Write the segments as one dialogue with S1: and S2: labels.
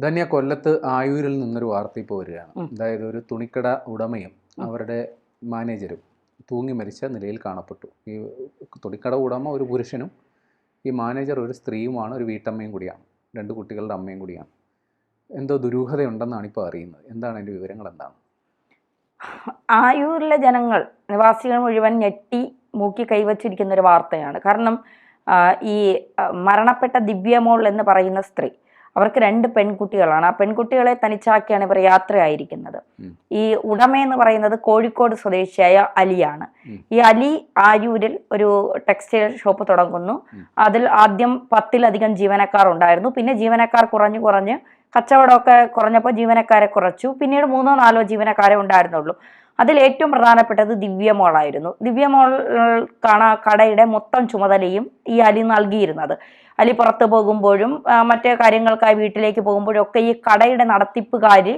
S1: ധന്യ, കൊല്ലത്ത് ആയൂരിൽ നിന്നൊരു വാർത്ത ഇപ്പോൾ വരികയാണ്. അതായത് ഒരു തുണിക്കട ഉടമയും അവരുടെ മാനേജരും തൂങ്ങി മരിച്ച നിലയിൽ കാണപ്പെട്ടു. ഈ തുണിക്കട ഉടമ ഒരു പുരുഷനും ഈ മാനേജർ ഒരു സ്ത്രീയുമാണ്, ഒരു വീട്ടമ്മയും കൂടിയാണ്, 2 കുട്ടികളുടെ അമ്മയും കൂടിയാണ്. എന്തോ ദുരൂഹതയുണ്ടെന്നാണ് ഇപ്പോൾ അറിയുന്നത്. എന്താണ് അതിൻ്റെ വിവരങ്ങൾ? എന്താണ്?
S2: ആയൂരിലെ ജനങ്ങൾ, നിവാസികൾ മുഴുവൻ ഞെട്ടി മൂക്കി കൈവച്ചിരിക്കുന്ന ഒരു വാർത്തയാണ്. കാരണം ഈ മരണപ്പെട്ട ദിവ്യമോൾ എന്ന് പറയുന്ന സ്ത്രീ, അവർക്ക് 2 പെൺകുട്ടികളാണ്. ആ പെൺകുട്ടികളെ തനിച്ചാക്കിയാണ് ഇവർ യാത്രയായിരിക്കുന്നത്. ഈ ഉടമ എന്ന് പറയുന്നത് കോഴിക്കോട് സ്വദേശിയായ അലിയാണ്. ഈ അലി ആയൂരിൽ ഒരു ടെക്സ്റ്റൈൽ ഷോപ്പ് തുടങ്ങുന്നു. അതിൽ ആദ്യം 10-ലധികം ജീവനക്കാർ ഉണ്ടായിരുന്നു. പിന്നെ ജീവനക്കാർ കുറഞ്ഞ് കച്ചവടമൊക്കെ കുറഞ്ഞപ്പോൾ ജീവനക്കാരെ കുറച്ചു. പിന്നീട് 3-4 ജീവനക്കാരെ ഉണ്ടായിരുന്നുള്ളൂ. അതിൽ ഏറ്റവും പ്രധാനപ്പെട്ടത് ദിവ്യമോളായിരുന്നു. ദിവ്യമോൾ കടയുടെ മൊത്തം ചുമതലയും ഈ അലി നൽകിയിരുന്നത്. അലി പുറത്തു പോകുമ്പോഴും മറ്റു കാര്യങ്ങൾക്കായി വീട്ടിലേക്ക് പോകുമ്പോഴും ഒക്കെ ഈ കടയുടെ നടത്തിപ്പുകാര്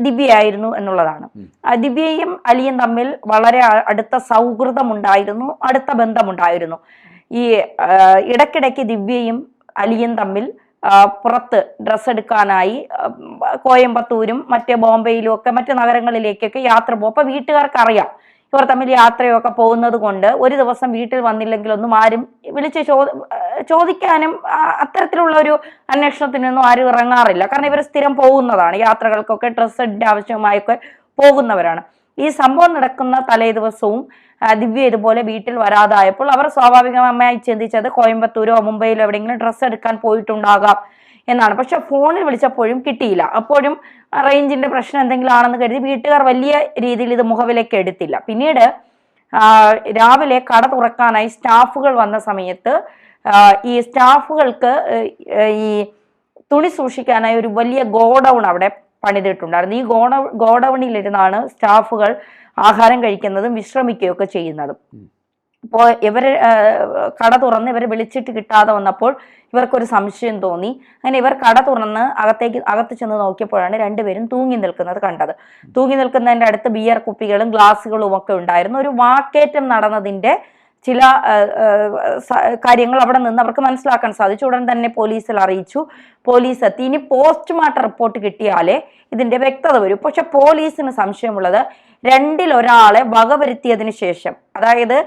S2: ദിവ്യയായിരുന്നു എന്നുള്ളതാണ്. ദിവ്യയും അലിയും തമ്മിൽ വളരെ അടുത്ത സൗഹൃദമുണ്ടായിരുന്നു, അടുത്ത ബന്ധമുണ്ടായിരുന്നു. ഈ ഇടയ്ക്കിടയ്ക്ക് ദിവ്യയും അലിയും തമ്മിൽ പുറത്ത് ഡ്രസ്സ് എടുക്കാനായി കോയമ്പത്തൂരും മറ്റേ ബോംബെയിലും ഒക്കെ മറ്റു നഗരങ്ങളിലേക്കൊക്കെ യാത്ര പോകും. അപ്പൊ വീട്ടുകാർക്ക് അറിയാം ഇവർ തമ്മിൽ യാത്രയൊക്കെ പോകുന്നത് കൊണ്ട് ഒരു ദിവസം വീട്ടിൽ വന്നില്ലെങ്കിലൊന്നും ആരും വിളിച്ച് ചോദിക്കാനും അത്തരത്തിലുള്ള ഒരു അന്വേഷണത്തിനൊന്നും ആരും ഇറങ്ങാറില്ല. കാരണം ഇവർ സ്ഥിരം പോകുന്നതാണ്, യാത്രകൾക്കൊക്കെ ഡ്രസ്സിന്റെ ആവശ്യമായൊക്കെ പോകുന്നവരാണ്. ഈ സംഭവം നടക്കുന്ന തലേ ദിവസവും ദിവ്യ ഇതുപോലെ വീട്ടിൽ വരാതായപ്പോൾ അവർ സ്വാഭാവികമായി ചിന്തിച്ചത് കോയമ്പത്തൂരോ മുംബൈയിലോ എവിടെയെങ്കിലും ഡ്രസ്സ് എടുക്കാൻ പോയിട്ടുണ്ടാകാം എന്നാണ്. പക്ഷെ ഫോണിൽ വിളിച്ചപ്പോഴും കിട്ടിയില്ല. അപ്പോഴും റേഞ്ചിന്റെ പ്രശ്നം എന്തെങ്കിലും ആണെന്ന് കരുതി വീട്ടുകാർ വലിയ രീതിയിൽ ഇത് മുഖവിലേക്ക് എടുത്തില്ല. പിന്നീട് രാവിലെ കട തുറക്കാനായി സ്റ്റാഫുകൾ വന്ന സമയത്ത് ഈ സ്റ്റാഫുകൾക്ക് ഈ തുണി സൂക്ഷിക്കാനായി ഒരു വലിയ ഗോഡൗൺ അവിടെ പണിതിട്ടുണ്ടായിരുന്നു. ഈ ഗോഡൗണിലിരുന്നാണ് സ്റ്റാഫുകൾ ആഹാരം കഴിക്കുന്നതും വിശ്രമിക്കുകയൊക്കെ ചെയ്യുന്നതും. അപ്പോൾ ഇവര് കട തുറന്ന് ഇവരെ വിളിച്ചിട്ട് കിട്ടാതെ വന്നപ്പോൾ ഇവർക്കൊരു സംശയം തോന്നി. അങ്ങനെ ഇവർ കട തുറന്ന് അകത്ത് ചെന്ന് നോക്കിയപ്പോഴാണ് 2 പേരും തൂങ്ങി നിൽക്കുന്നത് കണ്ടത്. തൂങ്ങി നിൽക്കുന്നതിൻ്റെ അടുത്ത് ബിയർ കുപ്പികളും ഗ്ലാസുകളും ഒക്കെ ഉണ്ടായിരുന്നു. ഒരു വാക്കേറ്റം നടന്നതിന്റെ ചില കാര്യങ്ങൾ അവിടെ നിന്ന് അവർക്ക് മനസ്സിലാക്കാൻ സാധിച്ചു. ഉടൻ തന്നെ പോലീസിൽ അറിയിച്ചു. പോലീസ് എത്തി. ഇനി പോസ്റ്റ്മോർട്ടം റിപ്പോർട്ട് കിട്ടിയാലേ ഇതിന്റെ വ്യക്തത വരും. പക്ഷെ പോലീസിന് സംശയമുള്ളത് 2-ൽ ഒരാളെ വകവരുത്തിയതിനു ശേഷം, അതായത്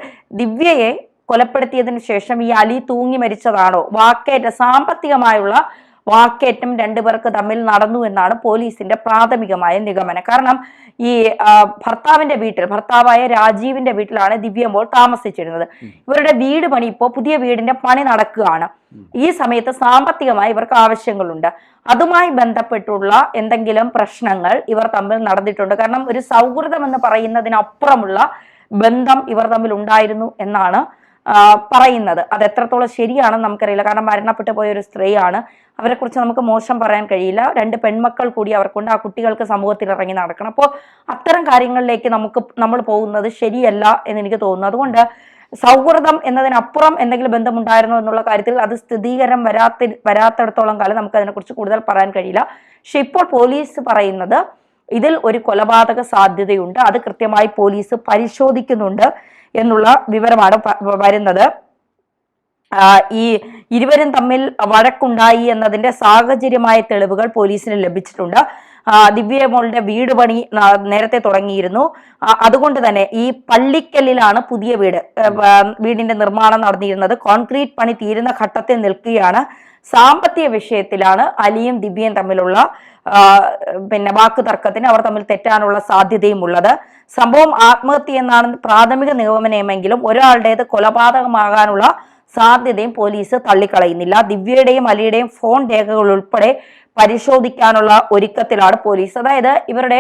S2: ദിവ്യയെ കൊലപ്പെടുത്തിയതിനു ശേഷം ഈ അലി തൂങ്ങി മരിച്ചതാണോ, സാമ്പത്തികമായുള്ള വാക്കേറ്റം 2 പേർക്ക് തമ്മിൽ നടന്നു എന്നാണ് പോലീസിന്റെ പ്രാഥമികമായ നിഗമനം. കാരണം ഈ ഭർത്താവായ രാജീവിന്റെ വീട്ടിലാണ് ദിവ്യമോൾ താമസിച്ചിരുന്നത്. ഇവരുടെ വീട് പണി ഇപ്പോൾ പുതിയ വീടിന്റെ പണി നടക്കുകയാണ്. ഈ സമയത്ത് സാമ്പത്തികമായി ഇവർക്ക് ആവശ്യങ്ങളുണ്ട്. അതുമായി ബന്ധപ്പെട്ടുള്ള എന്തെങ്കിലും പ്രശ്നങ്ങൾ ഇവർ തമ്മിൽ നടന്നിട്ടുണ്ട്. കാരണം ഒരു സൗഹൃദം എന്ന് പറയുന്നതിനപ്പുറമുള്ള ബന്ധം ഇവർ തമ്മിൽ ഉണ്ടായിരുന്നു എന്നാണ് പറയുന്നത്. അത് എത്രത്തോളം ശരിയാണെന്ന് നമുക്കറിയില്ല. കാരണം മരണപ്പെട്ടു പോയ ഒരു സ്ത്രീയാണ്. അവരെ കുറിച്ച് നമുക്ക് മോശം പറയാൻ കഴിയില്ല. 2 പെൺമക്കൾ കൂടി അവർക്കുണ്ട്. ആ കുട്ടികൾക്ക് സമൂഹത്തിൽ ഇറങ്ങി നടക്കണം. അപ്പോൾ അത്തരം കാര്യങ്ങളിലേക്ക് നമ്മൾ പോകുന്നത് ശരിയല്ല എന്ന് എനിക്ക് തോന്നുന്നു. അതുകൊണ്ട് സൗഹൃദം എന്നതിനപ്പുറം എന്തെങ്കിലും ബന്ധമുണ്ടായിരുന്നോ എന്നുള്ള കാര്യത്തിൽ അത് സ്ഥിരീകരണം വരാത്തിടത്തോളം കാലം നമുക്ക് അതിനെക്കുറിച്ച് കൂടുതൽ പറയാൻ കഴിയില്ല. പക്ഷെ ഇപ്പോൾ പോലീസ് പറയുന്നത് ഇതിൽ ഒരു കൊലപാതക സാധ്യതയുണ്ട്, അത് കൃത്യമായി പോലീസ് പരിശോധിക്കുന്നുണ്ട് എന്നുള്ള വിവരമാണ് വരുന്നത്. ഈ ഇരുവരും തമ്മിൽ വഴക്കുണ്ടായി എന്നതിന്റെ സാഹചര്യമായ തെളിവുകൾ പോലീസിന് ലഭിച്ചിട്ടുണ്ട്. ദിവ്യമോളുടെ വീട് പണി നേരത്തെ തുടങ്ങിയിരുന്നു. അതുകൊണ്ട് തന്നെ ഈ പള്ളിക്കല്ലിലാണ് പുതിയ വീടിന്റെ നിർമ്മാണം നടന്നിരുന്നത്. കോൺക്രീറ്റ് പണി തീരുന്ന ഘട്ടത്തിൽ നിൽക്കുകയാണ്. സാമ്പത്തിക വിഷയത്തിലാണ് അലിയും ദിവ്യയും തമ്മിലുള്ള വാക്കു തർക്കത്തിന് അവർ തമ്മിൽ തെറ്റാനുള്ള സാധ്യതയും ഉള്ളത്. സംഭവം ആത്മഹത്യ എന്നാണ് പ്രാഥമിക നിഗമനമെങ്കിലും ഒരാളുടേത് കൊലപാതകമാകാനുള്ള സാധ്യതയും പോലീസ് തള്ളിക്കളയുന്നില്ല. ദിവ്യയുടെയും അലിയുടെയും ഫോൺ രേഖകൾ ഉൾപ്പെടെ പരിശോധിക്കാനുള്ള ഒരുക്കത്തിലാണ് പോലീസ്. അതായത് ഇവരുടെ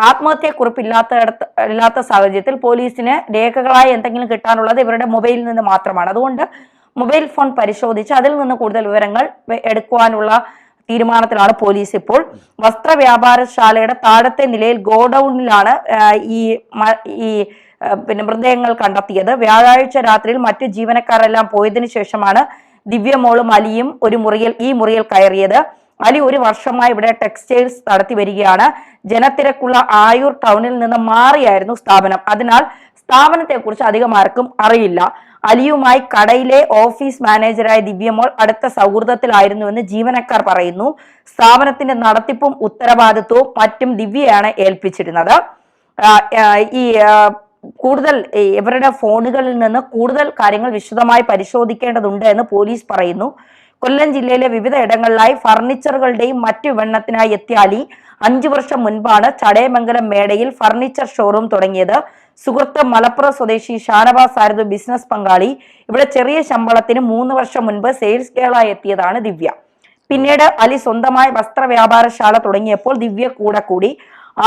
S2: ആത്മഹത്യക്കുറിപ്പ് ഇല്ലാത്ത സാഹചര്യത്തിൽ പോലീസിന് രേഖകളായി എന്തെങ്കിലും കിട്ടാനുള്ളത് ഇവരുടെ മൊബൈലിൽ നിന്ന് മാത്രമാണ്. അതുകൊണ്ട് മൊബൈൽ ഫോൺ പരിശോധിച്ച് അതിൽ നിന്ന് കൂടുതൽ വിവരങ്ങൾ എടുക്കുവാനുള്ള തീരുമാനത്തിലാണ് പോലീസ് ഇപ്പോൾ. വസ്ത്രവ്യാപാരശാലയുടെ താഴത്തെ നിലയിൽ ഗോഡൌണിലാണ് ഈ മൃതദേഹങ്ങൾ കണ്ടെത്തിയത്. വ്യാഴാഴ്ച രാത്രിയിൽ മറ്റു ജീവനക്കാരെല്ലാം പോയതിനു ശേഷമാണ് ദിവ്യമോളും അലിയും ഈ മുറിയിൽ കയറിയത്. അലി 1 വർഷമായി ഇവിടെ ടെക്സ്റ്റൈൽസ് നടത്തി വരികയാണ്. ജനത്തിരക്കുള്ള ആയൂർ ടൗണിൽ നിന്ന് മാറിയായിരുന്നു സ്ഥാപനം. അതിനാൽ സ്ഥാപനത്തെക്കുറിച്ച് അധികം ആർക്കും അറിയില്ല. അലിയുമായി കടയിലെ ഓഫീസ് മാനേജറായ ദിവ്യമോൾ അടുത്ത സൗഹൃദത്തിലായിരുന്നുവെന്ന് ജീവനക്കാർ പറയുന്നു. സ്ഥാപനത്തിന്റെ നടത്തിപ്പും ഉത്തരവാദിത്വവും മറ്റും ദിവ്യയാണ് ഏൽപ്പിച്ചിരുന്നത്. ഈ കൂടുതൽ ഇവരുടെ ഫോണുകളിൽ നിന്ന് കൂടുതൽ കാര്യങ്ങൾ വിശദമായി പരിശോധിക്കേണ്ടതുണ്ട് എന്ന് പോലീസ് പറയുന്നു. കൊല്ലം ജില്ലയിലെ വിവിധ ഇടങ്ങളിലായി ഫർണിച്ചറുകളുടെയും മറ്റു വിപണനത്തിനായി എത്തിയ അലി 5 വർഷം മുൻപാണ് ചടയമംഗലം മേടയിൽ ഫർണിച്ചർ ഷോറൂം തുടങ്ങിയത്. സുഹൃത്ത് മലപ്പുറം സ്വദേശി ഷാനവാസ് ആയിരുന്നു ബിസിനസ് പങ്കാളി. ഇവിടെ ചെറിയ ശമ്പളത്തിന് 3 വർഷം മുൻപ് സെയിൽസ് ഗേളായി എത്തിയതാണ് ദിവ്യ. പിന്നീട് അലി സ്വന്തമായി വസ്ത്ര വ്യാപാരശാല തുടങ്ങിയപ്പോൾ ദിവ്യ കൂടെ കൂടി.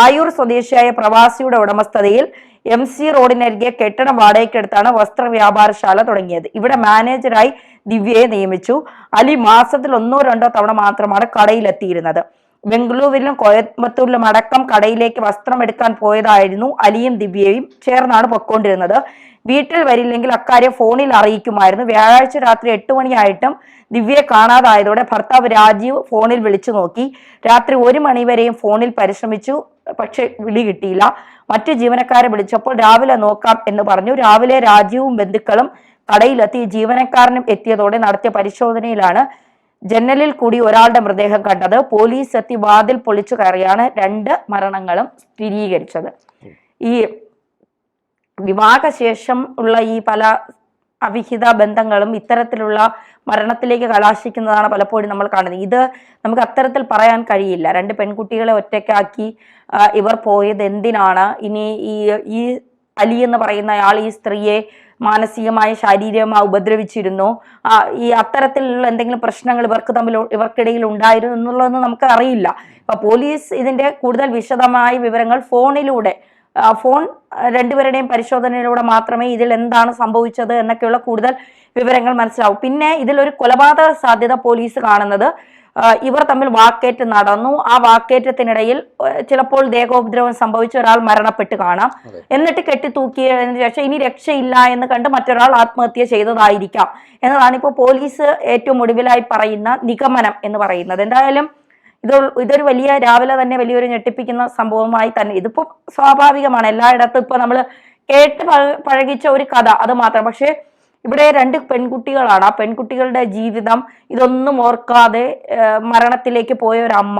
S2: ആയൂർ സ്വദേശിയായ പ്രവാസിയുടെ ഉടമസ്ഥതയിൽ MC റോഡിനരികെ കെട്ടിടം വാടകയ്ക്കെടുത്താണ് വസ്ത്ര വ്യാപാരശാല തുടങ്ങിയത്. ഇവിടെ മാനേജറായി ദിവ്യയെ നിയമിച്ചു. അലി മാസത്തിൽ 1-2 തവണ മാത്രമാണ് കടയിലെത്തിയിരുന്നത്. ബംഗളൂരുവിലും കോയമ്പത്തൂരിലും അടക്കം കടയിലേക്ക് വസ്ത്രം എടുക്കാൻ പോയതായിരുന്നു അലിയും ദിവ്യയും ചേർന്നാണ് പൊക്കോണ്ടിരുന്നത്. വീട്ടിൽ വരില്ലെങ്കിൽ അക്കാര്യം ഫോണിൽ അറിയിക്കുമായിരുന്നു. വ്യാഴാഴ്ച രാത്രി 8 മണിയായിട്ടും ദിവ്യയെ കാണാതായതോടെ ഭർത്താവ് രാജീവ് ഫോണിൽ വിളിച്ചു നോക്കി. രാത്രി 1 മണിവരെയും ഫോണിൽ പരിശ്രമിച്ചു, പക്ഷെ വിളി കിട്ടിയില്ല. മറ്റു ജീവനക്കാരെ വിളിച്ചപ്പോൾ രാവിലെ നോക്കാം എന്ന് പറഞ്ഞു. രാവിലെ രാജീവും ബന്ധുക്കളും കടയിലെത്തി. ജീവനക്കാരനും എത്തിയതോടെ നടത്തിയ പരിശോധനയിലാണ് ജനലിൽ കൂടി ഒരാളുടെ മൃതദേഹം കണ്ടത്. പോലീസ് എത്തി വാതിൽ പൊളിച്ചു കയറിയാണ് 2 മരണങ്ങളും സ്ഥിരീകരിച്ചത്. ഈ വിവാഹശേഷം ഉള്ള ഈ പല അവിഹിത ബന്ധങ്ങളും ഇത്തരത്തിലുള്ള മരണത്തിലേക്ക് കലാശിക്കുന്നതാണ് പലപ്പോഴും നമ്മൾ കാണുന്നത്. ഇത് നമുക്ക് അത്തരത്തിൽ പറയാൻ കഴിയില്ല. 2 പെൺകുട്ടികളെ ഒറ്റയ്ക്കാക്കി ഇവർ പോയത് എന്തിനാണ്? ഇനി ഈ അലി എന്ന് പറയുന്ന ആൾ ഈ സ്ത്രീയെ മാനസികമായി ശാരീരികമായി ഉപദ്രവിച്ചിരുന്നു, ഈ അത്തരത്തിലുള്ള എന്തെങ്കിലും പ്രശ്നങ്ങൾ ഇവർക്കിടയിൽ ഉണ്ടായിരുന്നു എന്നുള്ളതൊന്നും നമുക്ക് അറിയില്ല. അപ്പൊ പോലീസ് ഇതിന്റെ കൂടുതൽ വിശദമായ വിവരങ്ങൾ ഫോൺ 2 പേരുടെയും പരിശോധനയിലൂടെ മാത്രമേ ഇതിൽ എന്താണ് സംഭവിച്ചത് എന്നൊക്കെയുള്ള കൂടുതൽ വിവരങ്ങൾ മനസ്സിലാവും. പിന്നെ ഇതിലൊരു കൊലപാതക സാധ്യത പോലീസ് കാണുന്നത് ഇവർ തമ്മിൽ വാക്കേറ്റ് നടന്നു. ആ വാക്കേറ്റത്തിനിടയിൽ ചിലപ്പോൾ ദേഹോപദ്രവം സംഭവിച്ച ഒരാൾ മരണപ്പെട്ട് കാണാം. എന്നിട്ട് കെട്ടിത്തൂക്കിയതിനു ശേഷം ഇനി രക്ഷയില്ല എന്ന് കണ്ട് മറ്റൊരാൾ ആത്മഹത്യ ചെയ്തതായിരിക്കാം എന്നതാണ് ഇപ്പോൾ പോലീസ് ഏറ്റവും ഒടുവിലായി പറയുന്ന നിഗമനം എന്ന് പറയുന്നത്. എന്തായാലും ഇതൊരു രാവിലെ തന്നെ വലിയൊരു ഞെട്ടിപ്പിക്കുന്ന സംഭവമായി തന്നെ ഇതിപ്പോ സ്വാഭാവികമാണ്. എല്ലായിടത്തും ഇപ്പൊ നമ്മൾ കേട്ട് പഴകിച്ച ഒരു കഥ അത് മാത്രം. പക്ഷെ ഇവിടെ 2 പെൺകുട്ടികളാണ്. ആ പെൺകുട്ടികളുടെ ജീവിതം ഇതൊന്നും ഓർക്കാതെ മരണത്തിലേക്ക് പോയ ഒരു അമ്മ,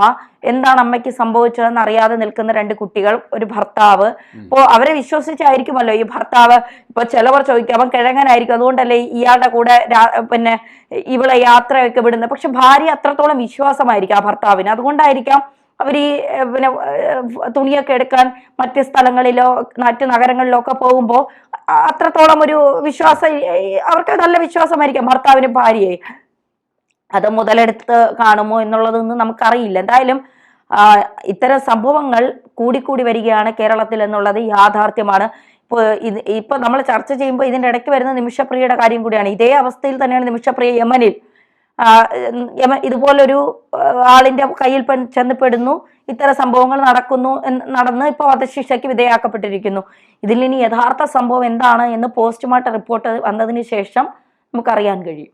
S2: എന്താണ് അമ്മയ്ക്ക് സംഭവിച്ചതെന്ന് അറിയാതെ നിൽക്കുന്ന 2 കുട്ടികൾ, ഒരു ഭർത്താവ്. അപ്പോൾ അവരെ വിശ്വസിച്ചായിരിക്കുമല്ലോ ഈ ഭർത്താവ്. ഇപ്പൊ ചിലവർ ചോദിക്കും അവൻ കിഴങ്ങനായിരിക്കും, അതുകൊണ്ടല്ലേ ഇയാളുടെ കൂടെ പിന്നെ ഇവളെ യാത്രയൊക്കെ വിടുന്നത്. പക്ഷെ ഭാര്യ അത്രത്തോളം വിശ്വാസമായിരിക്കും ആ ഭർത്താവിന്. അതുകൊണ്ടായിരിക്കാം അവർ ഈ പിന്നെ തുണിയൊക്കെ എടുക്കാൻ മറ്റ് സ്ഥലങ്ങളിലോ മറ്റ് നഗരങ്ങളിലോ ഒക്കെ പോകുമ്പോൾ അത്രത്തോളം ഒരു വിശ്വാസം, അവർക്ക് നല്ല വിശ്വാസമായിരിക്കാം ഭർത്താവിനും ഭാര്യയെ. അത് മുതലെടുത്ത് കാണുമോ എന്നുള്ളതൊന്നും നമുക്കറിയില്ല. എന്തായാലും ഇത്തരം സംഭവങ്ങൾ കൂടിക്കൂടി വരികയാണ് കേരളത്തിൽ എന്നുള്ളത് യാഥാർത്ഥ്യമാണ്. ഇപ്പൊ നമ്മൾ ചർച്ച ചെയ്യുമ്പോൾ ഇതിന്റെ ഇടയ്ക്ക് വരുന്ന നിമിഷപ്രിയയുടെ കാര്യം കൂടിയാണ്. ഇതേ അവസ്ഥയിൽ തന്നെയാണ് നിമിഷപ്രിയ യമനിൽ ഇതുപോലൊരു ആളിന്റെ കയ്യിൽ ചെന്നപ്പെടുന്നു, ഇത്തരം സംഭവങ്ങൾ നടന്ന് ഇപ്പൊ വധശിക്ഷയ്ക്ക് വിധേയമാക്കപ്പെട്ടിരിക്കുന്നു. ഇതിൽ ഇനി യഥാർത്ഥ സംഭവം എന്താണ് എന്ന് പോസ്റ്റ്മോർട്ടം റിപ്പോർട്ട് വന്നതിന് ശേഷം നമുക്കറിയാൻ കഴിയും.